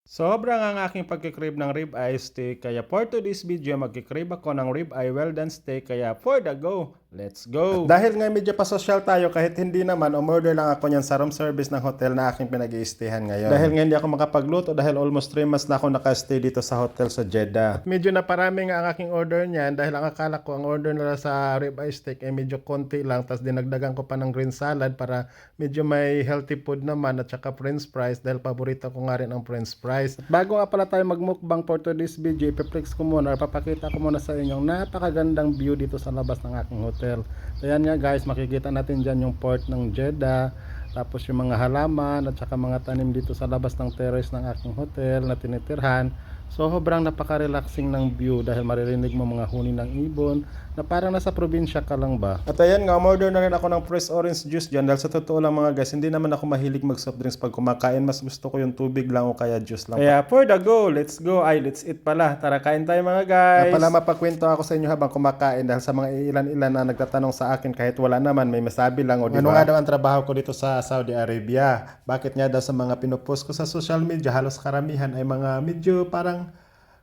Sobrang ang aking pagkikrib ng ribeye steak kaya for today's video magkikrib ako ng ribeye well done steak kaya for the go, let's go! At dahil nga medyo pasosyal tayo kahit hindi naman umorder lang ako niyan sa room service ng hotel na aking pinag-i-stayhan ngayon. Dahil nga hindi ako makapagluto dahil almost 3 months na ako nakastay dito sa hotel sa Jeddah. At medyo naparami nga ang aking order niyan dahil ang akala ko ang order nila sa ribeye steak ay medyo konti lang tapos dinagdagan ko pa ng green salad para medyo may healthy food naman at saka french fries dahil paborito ko nga rin ang french fries. At bago nga pala tayo magmukbang for today's video, ipiplex ko muna, papakita ko muna sa inyong napakagandang view dito sa labas ng aking hotel. Ayan nga guys, makikita natin dyan yung port ng Jeddah, tapos yung mga halaman at saka mga tanim dito sa labas ng terrace ng aking hotel na tinitirhan. So sobrang napaka-relaxing ng view dahil maririnig mo mga huni ng ibon na parang nasa probinsya ka lang ba. At ayan nga, umorder na rin ako ng fresh orange juice dyan dahil sa totoo lang mga guys, hindi naman ako mahilig mag soft drinks pag kumakain. Mas gusto ko yung tubig lang o kaya juice lang. Kaya for the go, let's go. Ay, let's eat pala. Tara, kain tayo mga guys. Pala mapakwento ako sa inyo habang kumakain dahil sa mga ilan-ilan na nagtatanong sa akin kahit wala naman, may masabi lang o diba? Ano nga daw ang trabaho ko dito sa Saudi Arabia? Bakit nga daw sa mga pinupost ko sa social media, halos karamihan ay mga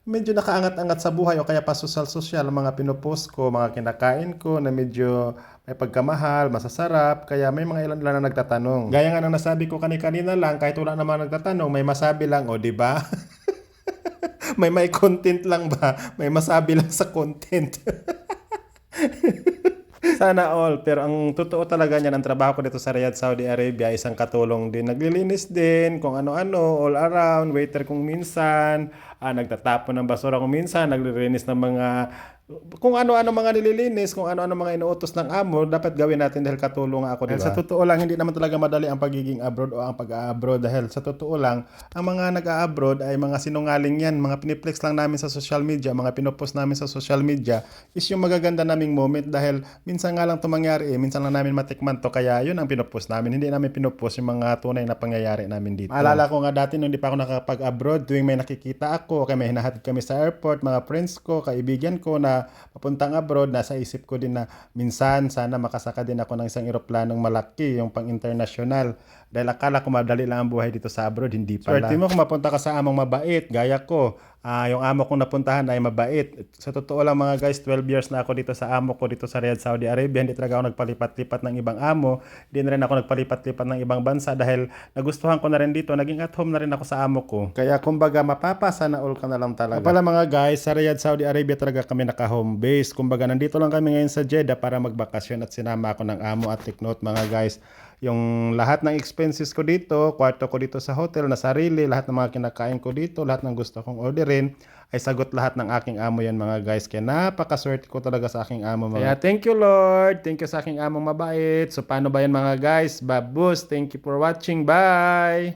medyo nakaangat-angat sa buhay o kaya pasosyal-sosyal ang mga pinupost ko, mga kinakain ko na medyo may pagkamahal, masasarap, kaya may mga ilan na nagtatanong. Gaya nga ng nasabi ko kanina lang, kahit wala naman nagtatanong, may masabi lang, o diba? may content lang ba? May masabi lang sa content. Sana all, pero ang totoo talaga niyan, ang trabaho ko dito sa Riyadh, Saudi Arabia, isang katulong din. Naglilinis din, kung ano-ano, all around, waiter kung minsan, nagtatapon ng basura kung minsan, naglilinis ng mga kung ano-ano mga nililinis, kung ano-ano mga inuutos ng amo, dapat gawin natin dahil katulong ako, diba? Sa totoo lang, hindi naman talaga madali ang pagiging abroad o ang pag-a-abroad dahil sa totoo lang, ang mga nag-a-abroad ay mga sinungaling yan, mga piniplex lang namin sa social media, mga pinopost namin sa social media is yung magaganda naming moment dahil minsan nga lang ito mangyari minsan lang namin matikman to kaya yun ang pinopost namin, hindi namin pinopost yung mga tunay na pangyayari namin dito. Maalala ko nga dati nung hindi pa ako nakapag-abroad, tuwing may nakikita ako, kaya may hinahatid kami sa airport, mga friends ko, kaibigan ko na papuntang abroad, nasa isip ko din na minsan sana makasaka din ako ng isang eroplanong malaki, yung pang international. Dahil akala ko madali lang ang buhay dito sa abroad, hindi pala. Swerte mo kung mapunta ka sa among mabait, gaya ko. Yung amo kong napuntahan ay mabait. Sa totoo lang mga guys, 12 years na ako dito sa amo ko dito sa Riyadh, Saudi Arabia. Hindi talaga ako nagpalipat-lipat ng ibang amo. Hindi na rin ako nagpalipat-lipat ng ibang bansa dahil nagustuhan ko na rin dito. Naging at home na rin ako sa amo ko. Kaya kumbaga mapapasa na all ka na lang talaga. Pala mga guys, sa Riyadh, Saudi Arabia talaga kami naka-home base. Kumbaga nandito lang kami ngayon sa Jeddah para magbakasyon at sinama ako ng amo at take note mga guys. Yung lahat ng expenses ko dito, kwarto ko dito sa hotel na sarili, lahat ng mga kinakain ko dito, lahat ng gusto kong orderin, ay sagot lahat ng aking amo yan mga guys. Kaya napakaswerte ko talaga sa aking amo mga. Kaya thank you Lord, thank you sa aking among mabait. So paano ba yan mga guys? Babus, thank you for watching, bye!